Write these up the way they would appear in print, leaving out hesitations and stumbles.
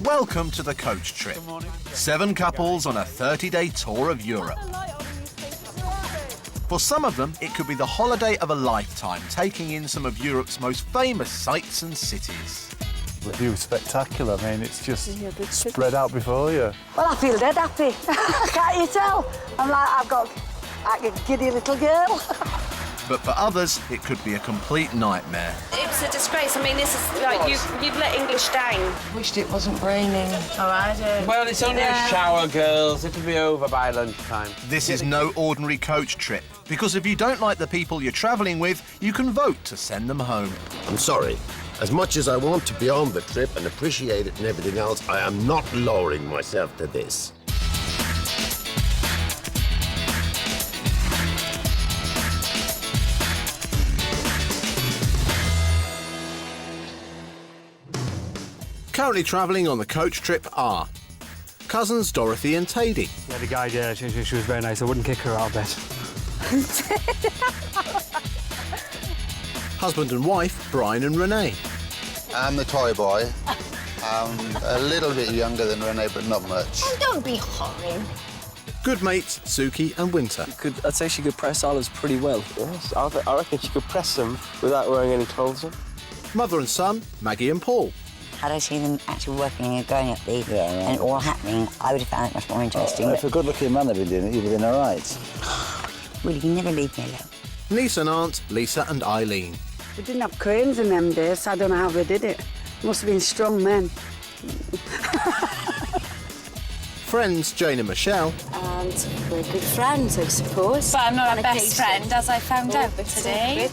Welcome to the coach trip. 7 couples on a 30-day tour of Europe. For some of them, it could be the holiday of a lifetime, taking in some of Europe's most famous sights and cities. The view's spectacular. I mean, it's just spread out before you. Well, I feel dead happy. Can't you tell? I'm like a giddy little girl. But for others, it could be a complete nightmare. It was a disgrace. I mean, this is like you've let English down. Wished it wasn't raining. Oh, I do. Well, it's only a shower, girls. It'll be over by lunchtime. This is no ordinary coach trip, because if you don't like the people you're travelling with, you can vote to send them home. I'm sorry. As much as I want to be on the trip and appreciate it and everything else, I am not lowering myself to this. Currently travelling on the coach trip are cousins Dorothy and Tady. Yeah, the guide, yeah, she was very nice. I wouldn't kick her out of bed. Husband and wife Brian and Renee. I'm the toy boy. I'm a little bit younger than Renee, but not much. Oh, don't be horrid. Good mates Suki and Winter. I'd say she could press olives pretty well. Yes, I reckon she could press them without wearing any clothes on. Mother and son Maggie and Paul. Had I seen them actually working and going up there and it all happening, I would have found it much more interesting. If a good-looking man had been doing it, you'd have been all right. Well, you can never leave me alone. Niece and aunt Lisa and Eileen. We didn't have cranes in them days, so I don't know how they did it. Must have been strong men. Friends Jane and Michelle. And we're good friends, I suppose. But I'm not a best friend, as I found out today.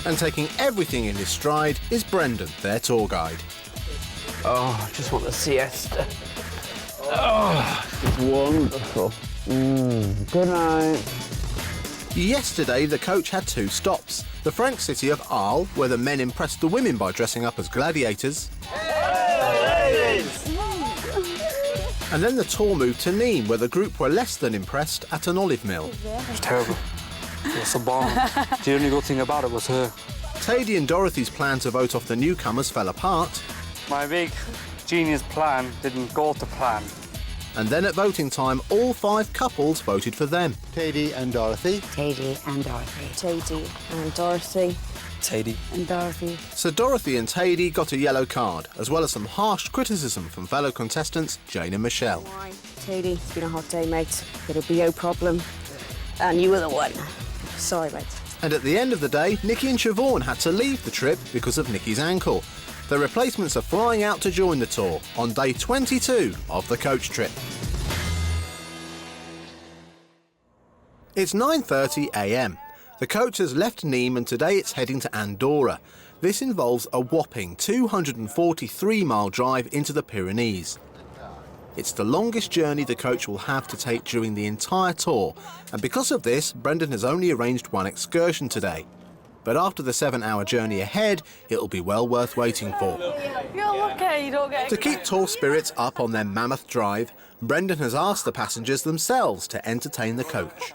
And taking everything in his stride is Brendan, their tour guide. Oh, I just want a siesta. Oh, it's wonderful. Good night. Yesterday, the coach had 2 stops. The French city of Arles, where the men impressed the women by dressing up as gladiators. Hey, and then the tour moved to Nîmes, where the group were less than impressed at an olive mill. It was terrible. It was a bomb. The only good thing about it was her. Tady and Dorothy's plan to vote off the newcomers fell apart. My big genius plan didn't go to plan. And then at voting time, all 5 couples voted for them. Tady and Dorothy. Tady and Dorothy. Tady and Dorothy. Tady and Dorothy. So Dorothy and Tady got a yellow card, as well as some harsh criticism from fellow contestants Jane and Michelle. Why? Tady, it's been a hot day, mate. It'll be no problem. And you were the one. Sorry, mate. And at the end of the day, Nikki and Siobhan had to leave the trip because of Nikki's ankle. Their replacements are flying out to join the tour on day 22 of the coach trip. It's 9:30 a.m. The coach has left Nîmes and today it's heading to Andorra. This involves a whopping 243-mile drive into the Pyrenees. It's the longest journey the coach will have to take during the entire tour, and because of this, Brendan has only arranged one excursion today. But after the 7-hour journey ahead, it'll be well worth waiting for. You're lucky you don't get To keep tour spirits up on their mammoth drive, Brendan has asked the passengers themselves to entertain the coach.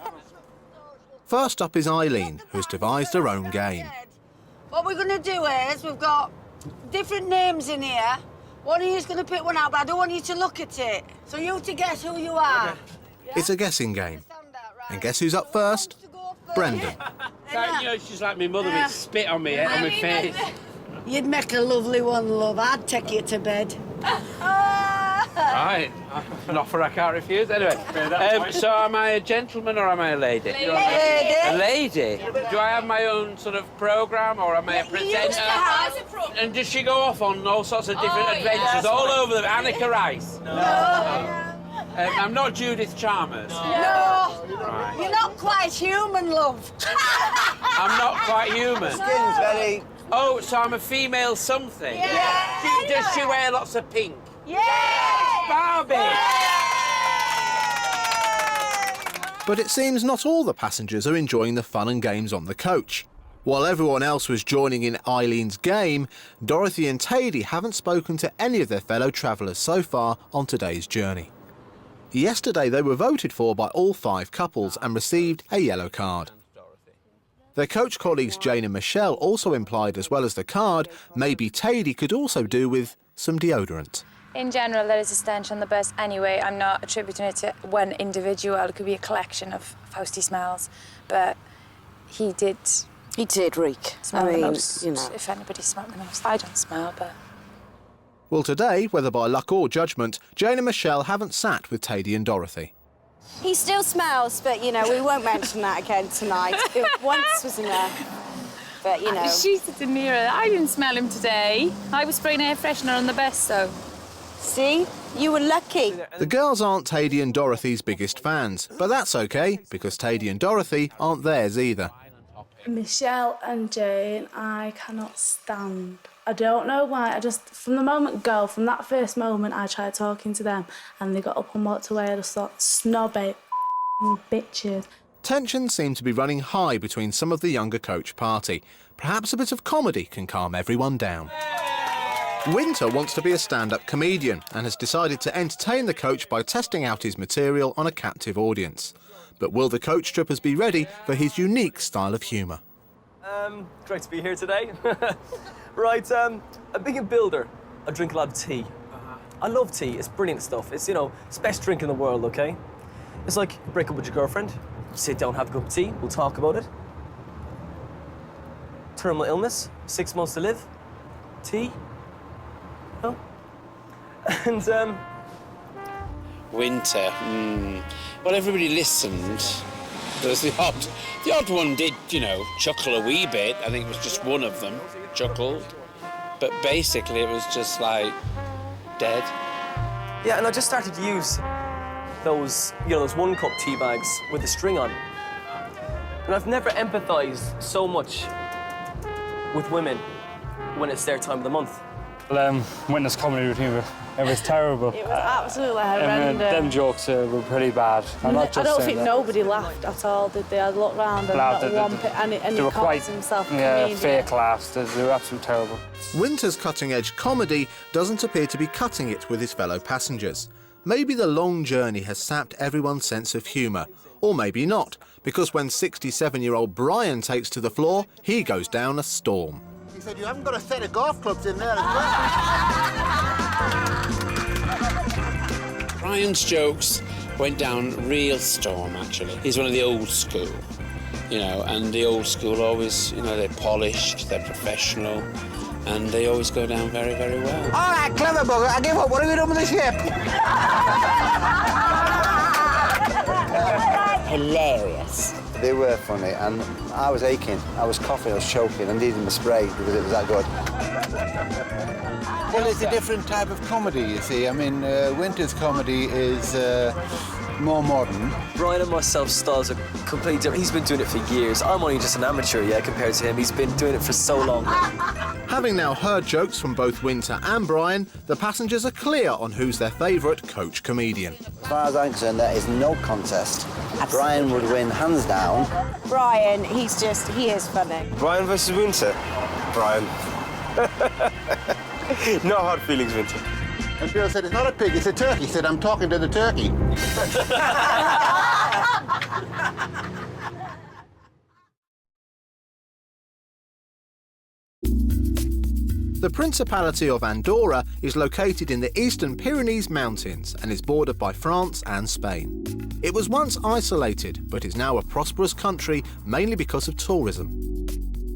First up is Eileen, who's devised her own game. What we're going to do is, we've got different names in here. One of you's going to pick one out, but I don't want you to look at it. So you to guess who you are. Yeah? It's a guessing game. And guess who's up first? Brendan. You know, she's like my mother with spit on me, on my face. You'd make a lovely one, love. I'd take you to bed. Right, an offer I can't refuse. Anyway, so am I a gentleman or am I a lady? Lady. A lady? Do I have my own sort of programme or am I a presenter? And does she go off on all sorts of different adventures all over the Annika Rice? No. I'm not Judith Chalmers. No. Right. You're not quite human, love. I'm not quite human. Skin's very... Oh, so I'm a female something? Yeah. Does she wear lots of pink? Yeah. Barbie! But it seems not all the passengers are enjoying the fun and games on the coach. While everyone else was joining in Eileen's game, Dorothy and Tady haven't spoken to any of their fellow travellers so far on today's journey. Yesterday they were voted for by all 5 couples and received a yellow card. Their coach colleagues Jane and Michelle also implied, as well as the card, maybe Tady could also do with some deodorant. In general, there is a stench on the bus anyway. I'm not attributing it to one individual. It could be a collection of toasty smells. But he did reek. Smell the most, if anybody smelled the most. I don't smell, but... Well, today, whether by luck or judgment, Jane and Michelle haven't sat with Tady and Dorothy. He still smells, but, we won't mention that again tonight. Once was enough. But, She said to Mira, I didn't smell him today. I was spraying air freshener on the bus, so... See? You were lucky. The girls aren't Tady and Dorothy's biggest fans, but that's OK, because Tady and Dorothy aren't theirs either. Michelle and Jane, I cannot stand. I don't know why. From that first moment, I tried talking to them, and they got up and walked away. I just thought, snobby bitches. Tensions seem to be running high between some of the younger coach party. Perhaps a bit of comedy can calm everyone down. Winter wants to be a stand-up comedian and has decided to entertain the coach by testing out his material on a captive audience. But will the coach trippers be ready for his unique style of humour? Great to be here today. Right, I'm a big builder. I drink a lot of tea. I love tea. It's brilliant stuff. It's, it's the best drink in the world, OK? It's like you break up with your girlfriend, sit down, have a cup of tea, we'll talk about it. Terminal illness, 6 months to live, tea. Oh. And, Winter, Well, everybody listened. There was the odd one did, chuckle a wee bit. I think it was just one of them chuckled. But basically it was just like dead. Yeah, and I just started to use those, those 1-cup tea bags with the string on. And I've never empathised so much with women when it's their time of the month. Well, Winter's comedy routine, it was terrible. It was absolutely horrendous. Them jokes were pretty bad. I don't think nobody laughed at all, did they? I looked round and not one bit, and he calls himself a comedian. Fake laughs. They were absolutely terrible. Winter's cutting-edge comedy doesn't appear to be cutting it with his fellow passengers. Maybe the long journey has sapped everyone's sense of humour, or maybe not, because when 67-year-old Brian takes to the floor, he goes down a storm. He said, you haven't got a set of golf clubs in there as well. Brian's jokes went down real storm, actually. He's one of the old school, and the old school always, they're polished, they're professional, and they always go down very, very well. All right, clever bugger, I give up. What are we doing with the ship? Hilarious. They were funny, and I was aching. I was coughing, I was choking, and needing a spray because it was that good. Well, it's a different type of comedy, you see. I mean, Winter's comedy is more modern. Brian and myself's styles are completely different. He's been doing it for years. I'm only just an amateur, compared to him. He's been doing it for so long. Having now heard jokes from both Winter and Brian, the passengers are clear on who's their favourite coach comedian. As far as I'm concerned, there is no contest. Brian would win hands down. Brian, he is funny. Brian versus Winter. Brian. No hard feelings, Winter. And Bill said, it's not a pig, it's a turkey. He said, I'm talking to the turkey. The Principality of Andorra is located in the Eastern Pyrenees Mountains and is bordered by France and Spain. It was once isolated, but is now a prosperous country mainly because of tourism.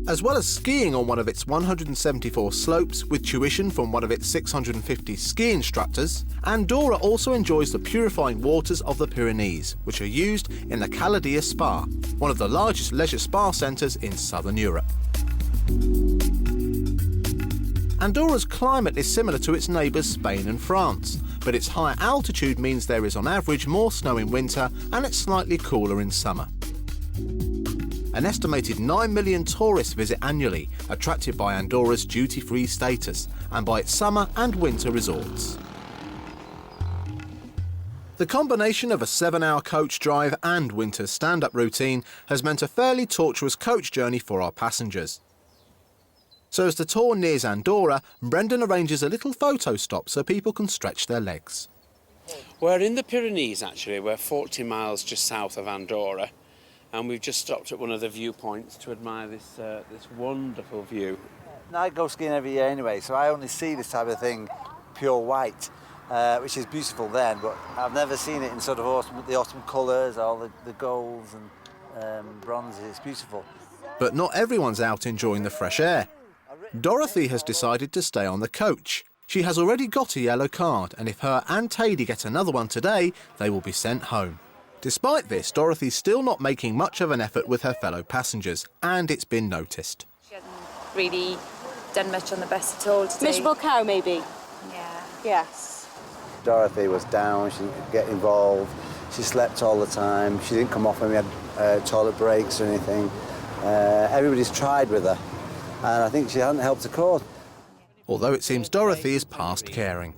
As well as skiing on one of its 174 slopes with tuition from one of its 650 ski instructors, Andorra also enjoys the purifying waters of the Pyrenees, which are used in the Caladia Spa, one of the largest leisure spa centres in southern Europe. Andorra's climate is similar to its neighbours Spain and France, but its high altitude means there is on average more snow in winter and it's slightly cooler in summer. An estimated 9 million tourists visit annually, attracted by Andorra's duty-free status and by its summer and winter resorts. The combination of a 7-hour coach drive and winter stand-up routine has meant a fairly tortuous coach journey for our passengers. So as the tour nears Andorra, Brendan arranges a little photo stop so people can stretch their legs. We're in the Pyrenees, actually. We're 40 miles just south of Andorra. and we've just stopped at one of the viewpoints to admire this this wonderful view. I go skiing every year anyway, so I only see this type of thing pure white, which is beautiful then, but I've never seen it in sort of the autumn colours, all the golds and bronzes. It's beautiful. But not everyone's out enjoying the fresh air. Dorothy has decided to stay on the coach. She has already got a yellow card, and if her and Tady get another one today, they will be sent home. Despite this, Dorothy's still not making much of an effort with her fellow passengers, and it's been noticed. She hasn't really done much on the bus at all today. Miserable cow, maybe? Yeah. Yes. Dorothy was down, she didn't get involved, she slept all the time, she didn't come off when we had toilet breaks or anything. Everybody's tried with her, and I think she hasn't helped the cause. Although it seems Dorothy is past caring.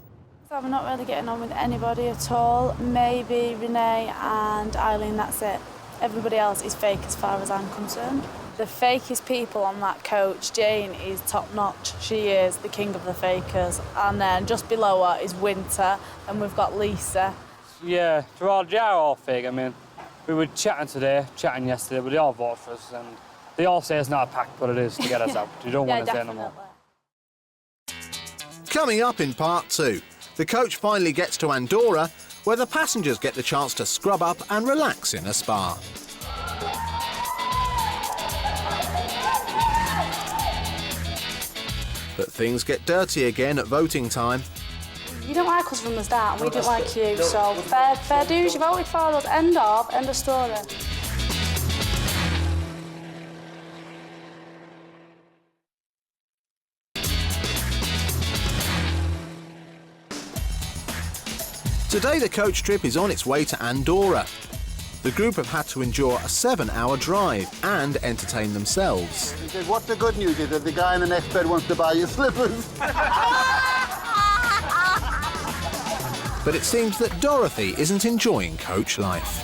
So I'm not really getting on with anybody at all. Maybe Renee and Eileen, that's it. Everybody else is fake as far as I'm concerned. The fakest people on that coach, Jane is top notch. She is the king of the fakers. And then just below her is Winter, and we've got Lisa. Yeah, they are all fake. I mean, we were chatting yesterday, but they all vote for us, and they all say it's not a pact, but it is to get us out. You don't want us there no more. Coming up in part 2, the coach finally gets to Andorra, where the passengers get the chance to scrub up and relax in a spa. But things get dirty again at voting time. You don't like us from the start, and we didn't like you, so fair dues, you voted for us. End of story. Today the coach trip is on its way to Andorra. The group have had to endure a 7-hour drive and entertain themselves. He said, what the good news is that the guy in the next bed wants to buy you slippers. But it seems that Dorothy isn't enjoying coach life.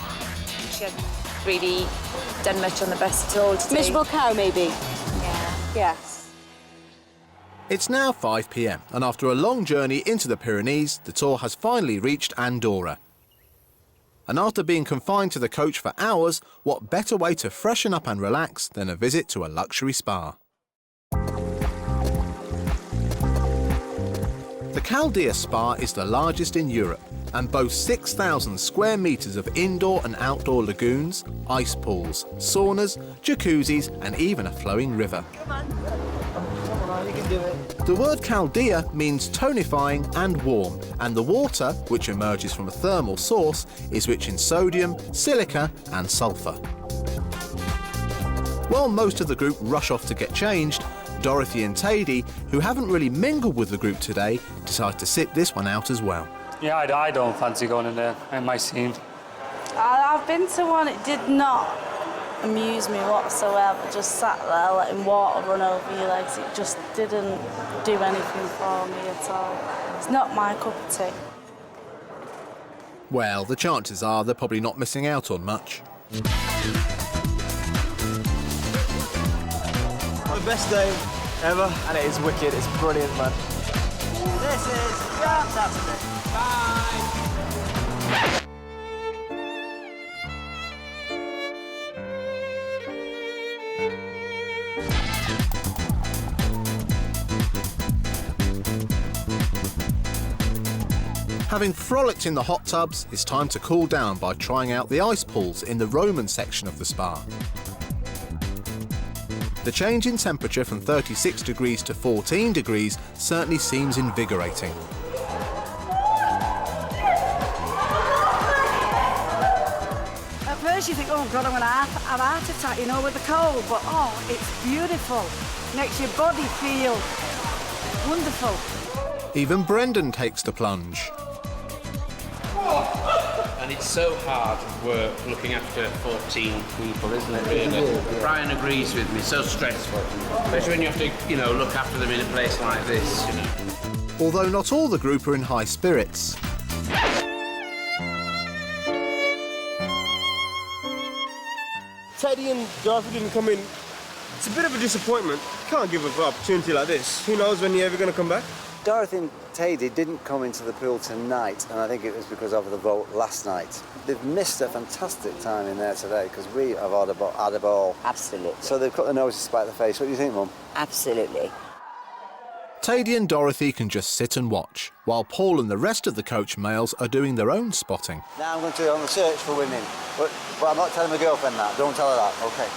She hasn't really done much on the bus at all today. Miserable cow, maybe? Yeah. Yes. It's now 5 p.m, and after a long journey into the Pyrenees, the tour has finally reached Andorra. And after being confined to the coach for hours, what better way to freshen up and relax than a visit to a luxury spa? The Caldea Spa is the largest in Europe and boasts 6,000 square metres of indoor and outdoor lagoons, ice pools, saunas, jacuzzis and even a flowing river. The word Caldea means tonifying and warm, and the water, which emerges from a thermal source, is rich in sodium, silica and sulphur. While most of the group rush off to get changed, Dorothy and Tady, who haven't really mingled with the group today, decide to sit this one out as well. Yeah, I don't fancy going in there. It might seem. I've been to one, it did not amuse me whatsoever. Just sat there letting water run over your legs. It just didn't do anything for me at all. It's not my cup of tea. Well, the chances are they're probably not missing out on much. My best day ever, and it is wicked. It's brilliant, man. This is fantastic. Bye. Having frolicked in the hot tubs, it's time to cool down by trying out the ice pools in the Roman section of the spa. The change in temperature from 36 degrees to 14 degrees certainly seems invigorating. At first you think, oh God, I'm going to have a heart attack, you know, with the cold, but oh, it's beautiful. Makes your body feel wonderful. Even Brendan takes the plunge. And it's so hard work looking after 14 people, isn't it, really? Brian agrees with me, so stressful. Especially when you have to, you know, look after them in a place like this, you know. Although not all the group are in high spirits. Teddy and Dorothy didn't come in. It's a bit of a disappointment. You can't give up an opportunity like this. Who knows when you're ever going to come back? Dorothy and Tady didn't come into the pool tonight, and I think it was because of the vote last night. They've missed a fantastic time in there today because we have had a ball. Absolutely. So they've cut their noses to spite the face. What do you think, Mum? Absolutely. Tady and Dorothy can just sit and watch, while Paul and the rest of the coach males are doing their own spotting. Now I'm going to go on the search for women, but I'm not telling my girlfriend that. Don't tell her that, OK?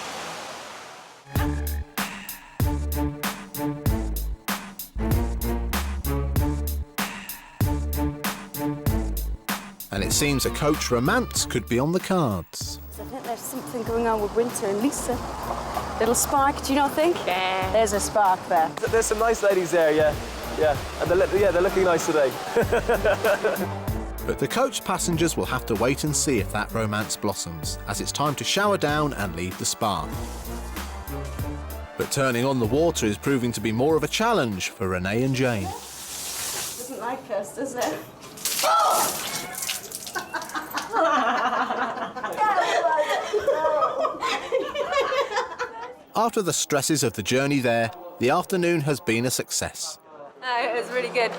And it seems a coach romance could be on the cards. I think there's something going on with Winter and Lisa. Little spark, do you not think? Yeah. There's a spark there. There's some nice ladies there, yeah. Yeah, and they're looking nice today. But the coach passengers will have to wait and see if that romance blossoms, as it's time to shower down and leave the spa. But turning on the water is proving to be more of a challenge for Renee and Jane. Doesn't like us, does it? After the stresses of the journey there, the afternoon has been a success. No, it was really good.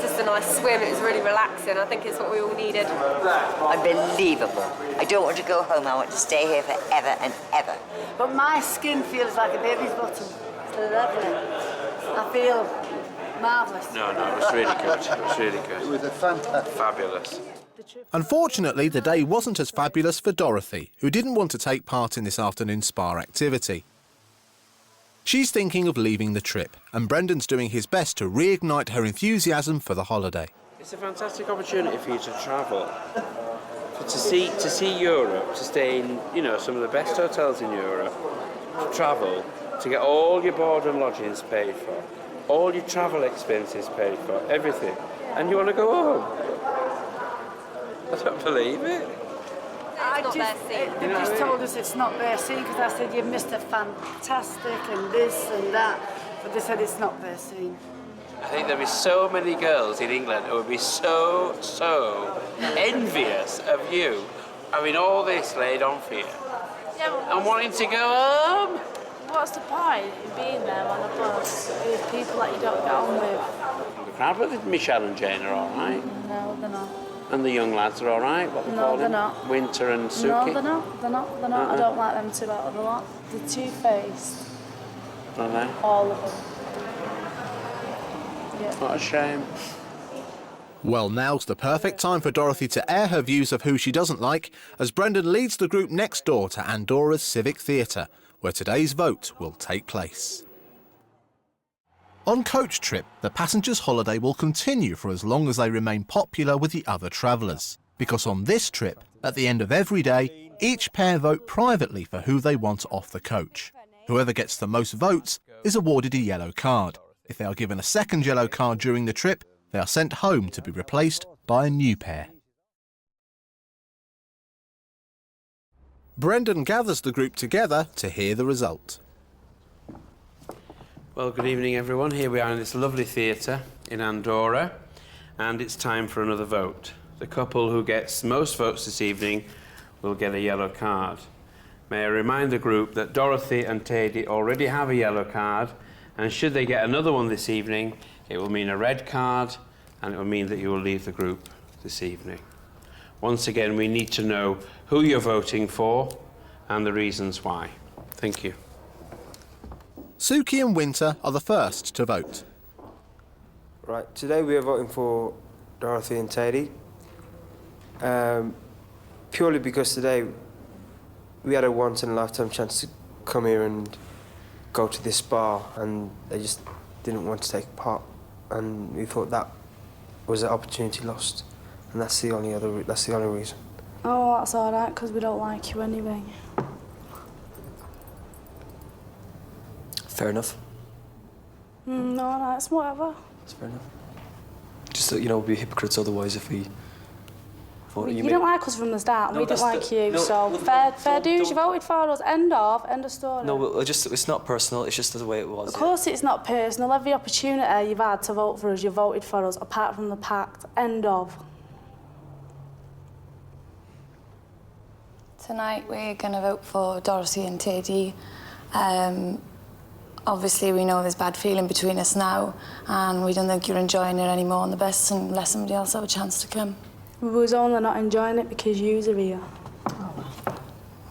Just a nice swim. It was really relaxing. I think it's what we all needed. Unbelievable. I don't want to go home. I want to stay here forever and ever. But my skin feels like a baby's bottom. It's lovely. I feel marvellous. No, it was really good. It was really good. It was a fantastic. Fabulous. Unfortunately, the day wasn't as fabulous for Dorothy, who didn't want to take part in this afternoon's spa activity. She's thinking of leaving the trip, and Brendan's doing his best to reignite her enthusiasm for the holiday. It's a fantastic opportunity for you to travel, to see Europe, to stay in, you know, some of the best hotels in Europe, to travel, to get all your board and lodgings paid for, all your travel expenses paid for, everything, and you want to go home. I don't believe it. They just told us it's not Bercy because I said you've missed a fantastic and this and that, but they said it's not Bercy. I think there'd be so many girls in England who would be so envious of you having all this laid on for you and wanting to go home. What's the point in being there on a bus with people that you don't get on with? But Michelle and Jane are all right. No, they're not. And the young lads are all right. What they No, call they're them? not. Winter and Suki. No, they're not. I don't like them two out of the lot. They're two-faced. Are they? All of them. Yeah. What a shame. Well, now's the perfect time for Dorothy to air her views of who she doesn't like, as Brendan leads the group next door to Andorra's Civic Theatre, where today's vote will take place. On Coach Trip, the passengers' holiday will continue for as long as they remain popular with the other travellers. Because on this trip, at the end of every day, each pair vote privately for who they want off the coach. Whoever gets the most votes is awarded a yellow card. If they are given a second yellow card during the trip, they are sent home to be replaced by a new pair. Brendan gathers the group together to hear the result. Well, good evening, everyone. Here we are in this lovely theatre in Andorra, and it's time for another vote. The couple who gets most votes this evening will get a yellow card. May I remind the group that Dorothy and Tady already have a yellow card, and should they get another one this evening, it will mean a red card, and it will mean that you will leave the group this evening. Once again, we need to know who you're voting for and the reasons why. Thank you. Suki and Winter are the first to vote. Right, today we are voting for Dorothy and Tady. Purely because today we had a once-in-a-lifetime chance to come here and go to this spa, and they just didn't want to take part, and we thought that was an opportunity lost, and that's the only reason. Oh, that's all right, because we don't like you anyway. Fair enough. No, it's whatever. That's fair enough. Just that, you know, we'd be hypocrites otherwise if we voted You didn't like us from the start, and we didn't like you, so fair dues, you voted for us, end of story. No, it's not personal, it's just the way it was. Of course it's not personal, every opportunity you've had to vote for us, you voted for us, apart from the pact, end of. Tonight we're going to vote for Dorothy and Tady. Obviously, we know there's bad feeling between us now, and we don't think you're enjoying it anymore, and the best thing, let somebody else have a chance to come. We was only not enjoying it because yous are here.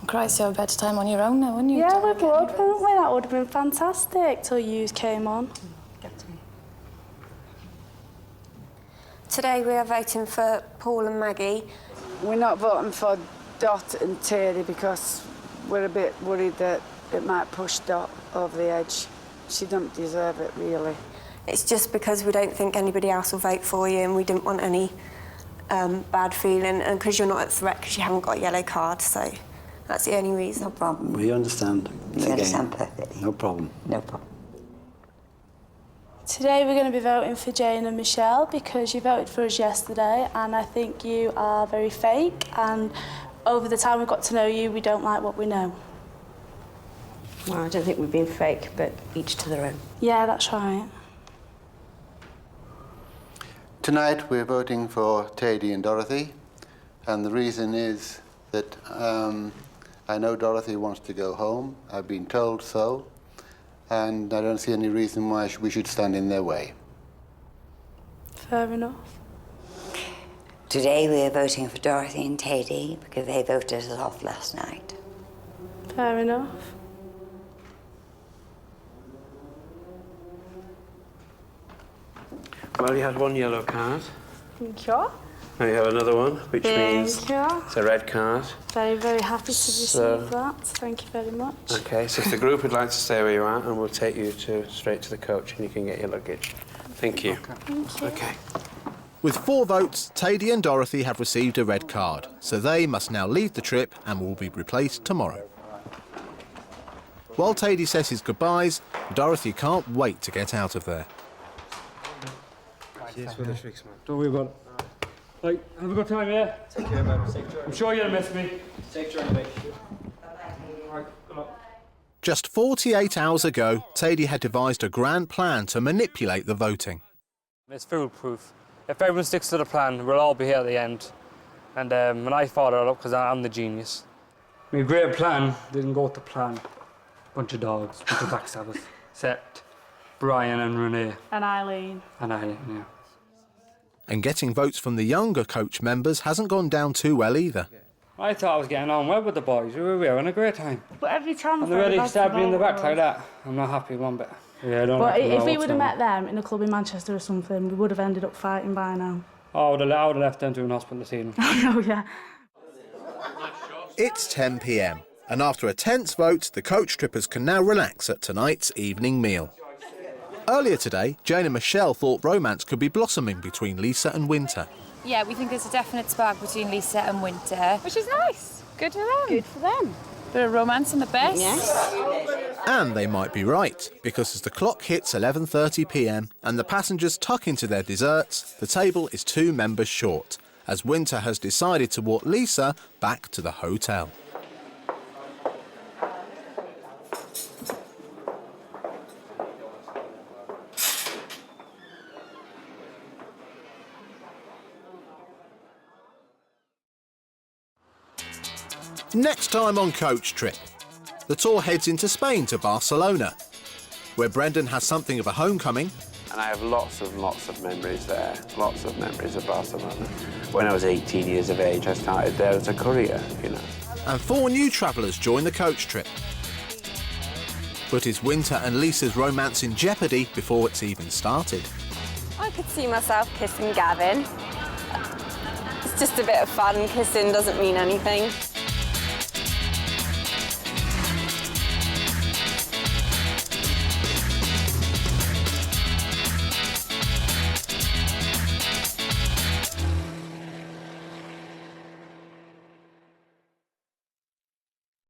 Christ, you have a better time on your own now, wouldn't you? Yeah, we would, wouldn't we? That would have been fantastic till yous came on. Today we are voting for Paul and Maggie. We're not voting for Dot and Terry because we're a bit worried that it might push Dot over the edge. She doesn't deserve it, really. It's just because we don't think anybody else will vote for you, and we didn't want any bad feeling, and because you're not at threat because you haven't got a yellow card, so that's the only reason. No problem. We understand. We understand perfectly. No problem. No problem. Today we're going to be voting for Jane and Michelle because you voted for us yesterday, and I think you are very fake, and over the time we've got to know you, we don't like what we know. Well, I don't think we've been fake, but each to their own. Yeah, that's right. Tonight we're voting for Teddy and Dorothy, and the reason is that I know Dorothy wants to go home. I've been told so, and I don't see any reason why we should stand in their way. Fair enough. Today we are voting for Dorothy and Teddy because they voted us off last night. Fair enough. Well, you had one yellow card. Thank you. Now you have another one, which means it's a red card. Very, very happy to receive that. Thank you very much. Okay, so if the group would like to stay where you are, and we'll take you straight to the coach, and you can get your luggage. Thank you. Thank you. Okay. With 4 votes, Teddy and Dorothy have received a red card, so they must now leave the trip and will be replaced tomorrow. While Teddy says his goodbyes, Dorothy can't wait to get out of there. Cheers for this week, man. Don't worry about it. Right, have a good time, yeah? Take care, man. Safe journey. I'm sure you'll miss me. Safe journey, mate. Right, good luck. Just 48 hours ago, Teddy had devised a grand plan to manipulate the voting. It's foolproof. If everyone sticks to the plan, we'll all be here at the end. And I thought it up because I'm the genius. My great plan didn't go to plan. Bunch of dogs, bunch of backstabbers. Except Brian and Renee. And Eileen. And Eileen, yeah. And getting votes from the younger coach members hasn't gone down too well either. I thought I was getting on well with the boys. We were having a great time. But every time And they really stabbed me in the back like that. I'm not happy one bit. Yeah, I don't But like if we would have met them in a club in Manchester or something, we would have ended up fighting by now. Oh, I would have left them to an hospital this evening. Oh, yeah. It's 10 p.m. and after a tense vote, the coach trippers can now relax at tonight's evening meal. Earlier today, Jane and Michelle thought romance could be blossoming between Lisa and Winter. Yeah, we think there's a definite spark between Lisa and Winter, which is nice. Good for them. Good for them. Bit of romance and the best. Yes. And they might be right, because as the clock hits 11:30 p.m. and the passengers tuck into their desserts, the table is 2 members short, as Winter has decided to walk Lisa back to the hotel. Next time on Coach Trip, the tour heads into Spain to Barcelona, where Brendan has something of a homecoming. And I have lots of memories there, lots of memories of Barcelona. When I was 18 years of age, I started there as a courier, you know. And 4 new travellers join the coach trip. But is Winter and Lisa's romance in jeopardy before it's even started? I could see myself kissing Gavin. It's just a bit of fun. Kissing doesn't mean anything.